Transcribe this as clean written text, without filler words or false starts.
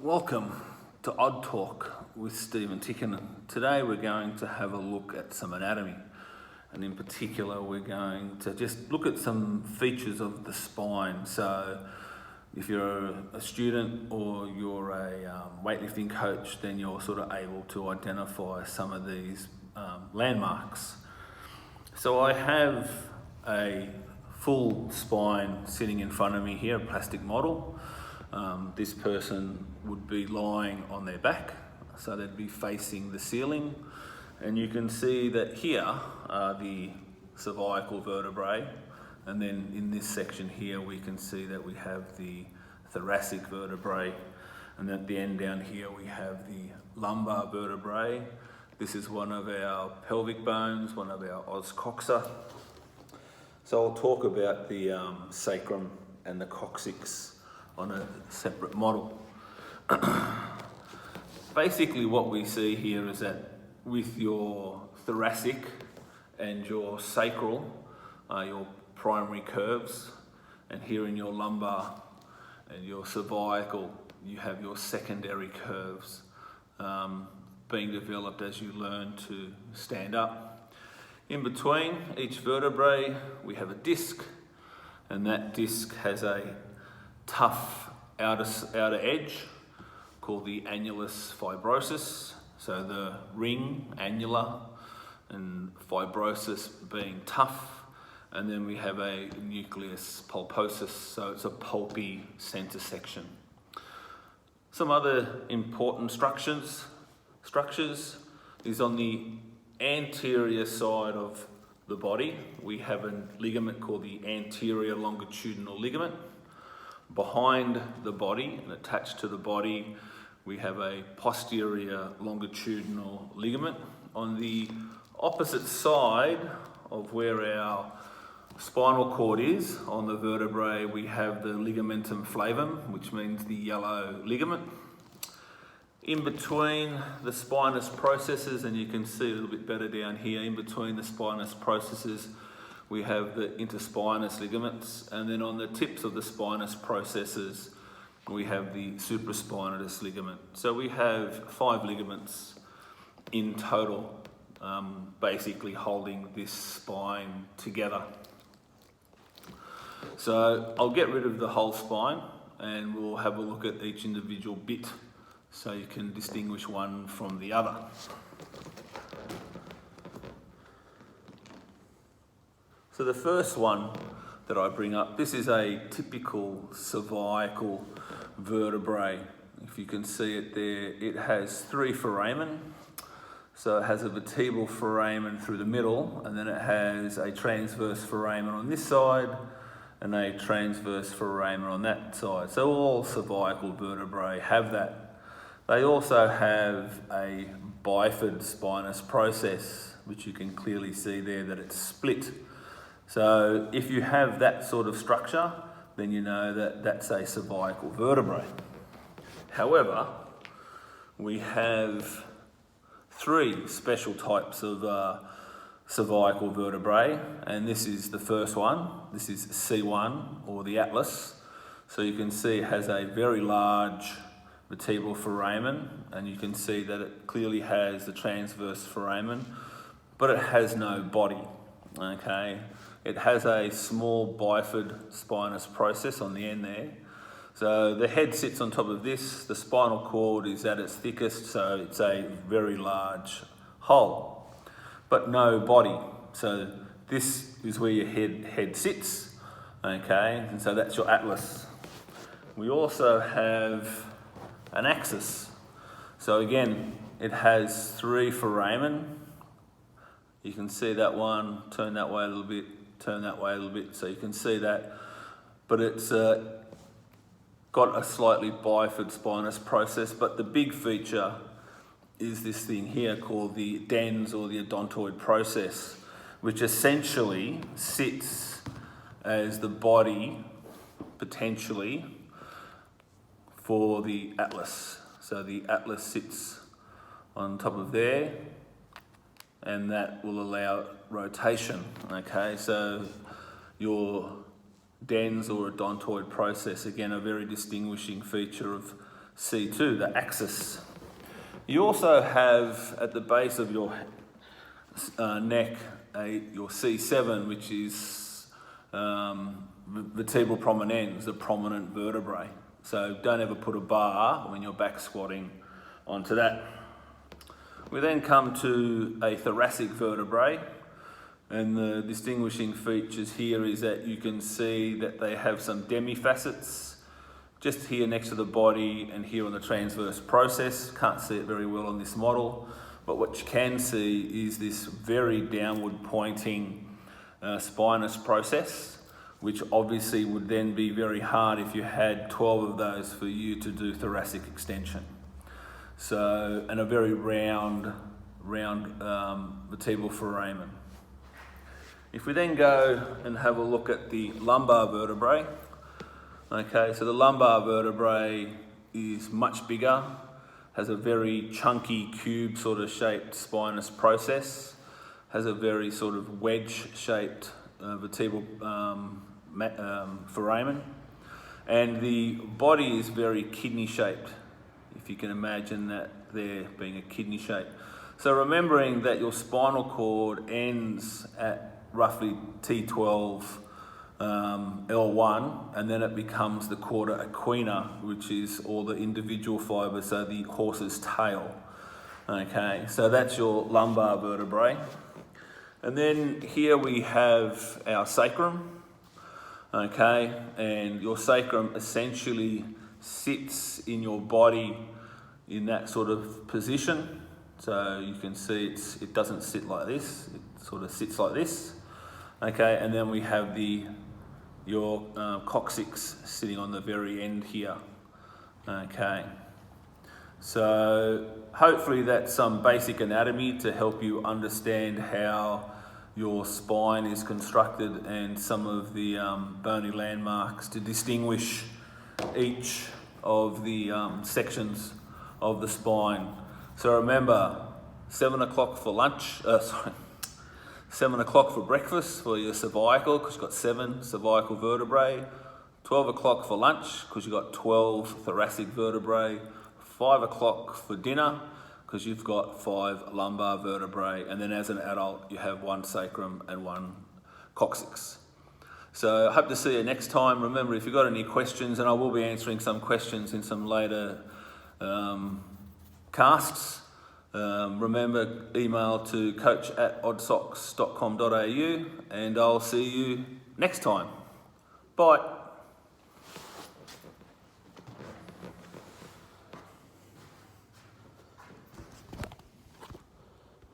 Welcome to OddTalk with Stephen Tikkanen. Today we're going to have a look at some anatomy, and in particular we're going to just look at some features of the spine. So if you're a student or you're a weightlifting coach, then you're sort of able to identify some of these landmarks. So I have a full spine sitting in front of me here, a plastic model. This person would be lying on their back, so they'd be facing the ceiling, and you can see that here are the cervical vertebrae, and then in this section here we can see that we have the thoracic vertebrae, and at the end down here we have the lumbar vertebrae. This is one of our pelvic bones, one of our os coxa. So I'll talk about the sacrum and the coccyx on a separate model. Basically what we see here is that with your thoracic and your sacral are your primary curves, and here in your lumbar and your cervical you have your secondary curves being developed as you learn to stand up. In between each vertebrae we have a disc, and that disc has a tough outer edge called the annulus fibrosus. So the ring, annular, and fibrosus being tough. And then we have a nucleus pulposus, so it's a pulpy center section. Some other important structures is on the anterior side of the body. We have a ligament called the anterior longitudinal ligament. Behind the body and attached to the body, we have a posterior longitudinal ligament. On the opposite side of where our spinal cord is, on the vertebrae, we have the ligamentum flavum, which means the yellow ligament. In between the spinous processes, and you can see a little bit better down here, in between the spinous processes, we have the interspinous ligaments, and then on the tips of the spinous processes, we have the supraspinatus ligament. So we have 5 ligaments in total, basically holding this spine together. So I'll get rid of the whole spine and we'll have a look at each individual bit so you can distinguish one from the other. So the first one that I bring up, this is a typical cervical vertebrae. If you can see it there, it has 3 foramen. So it has a vertebral foramen through the middle, and then it has a transverse foramen on this side and a transverse foramen on that side. So all cervical vertebrae have that. They also have a bifid spinous process, which you can clearly see there that it's split. So if you have that sort of structure, then you know that that's a cervical vertebrae. However, we have 3 special types of cervical vertebrae, and this is the first one. This is C1, or the atlas. So you can see it has a very large vertebral foramen, and you can see that it clearly has the transverse foramen, but it has no body, okay? It has a small bifid spinous process on the end there. So the head sits on top of this, the spinal cord is at its thickest, so it's a very large hole, but no body. So this is where your head sits, okay? And so that's your atlas. We also have an axis. So again, it has 3 foramen. You can see that one, turn that way a little bit, turn that way a little bit, so you can see that. But it's got a slightly bifid spinous process, but the big feature is this thing here called the dens, or the odontoid process, which essentially sits as the body, potentially, for the atlas. So the atlas sits on top of there, and that will allow rotation, okay? So your dens or odontoid process, again, a very distinguishing feature of C2, the axis. You also have at the base of your neck your C7, which is vertebral prominens, the prominent vertebrae. So don't ever put a bar when you're back squatting onto that. We then come to a thoracic vertebrae, and the distinguishing features here is that you can see that they have some demifacets just here next to the body and here on the transverse process. Can't see it very well on this model, but what you can see is this very downward pointing spinous process, which obviously would then be very hard if you had 12 of those for you to do thoracic extension. So, and a very round vertebral foramen. If we then go and have a look at the lumbar vertebrae, okay, so the lumbar vertebrae is much bigger, has a very chunky cube sort of shaped spinous process, has a very sort of wedge shaped vertebral foramen, and the body is very kidney shaped, if you can imagine that there being a kidney shape. So remembering that your spinal cord ends at roughly T12 L1, and then it becomes the cauda equina, which is all the individual fibers, so the horse's tail. Okay, so that's your lumbar vertebrae. And then here we have our sacrum, okay, and your sacrum essentially sits in your body in that sort of position. So you can see it doesn't sit like this, it sort of sits like this. Okay, and then we have your coccyx sitting on the very end here. Okay, so hopefully that's some basic anatomy to help you understand how your spine is constructed and some of the bony landmarks to distinguish each of the sections of the spine. So remember, 7 o'clock for lunch, 7 o'clock for breakfast for your cervical, because you've got 7 cervical vertebrae. 12 o'clock for lunch, because you've got 12 thoracic vertebrae. 5 o'clock for dinner, because you've got 5 lumbar vertebrae. And then as an adult, you have 1 sacrum and 1 coccyx. So I hope to see you next time. Remember, if you've got any questions, and I will be answering some questions in some later casts, remember, email to coach@oddsocks.com.au, and I'll see you next time. Bye.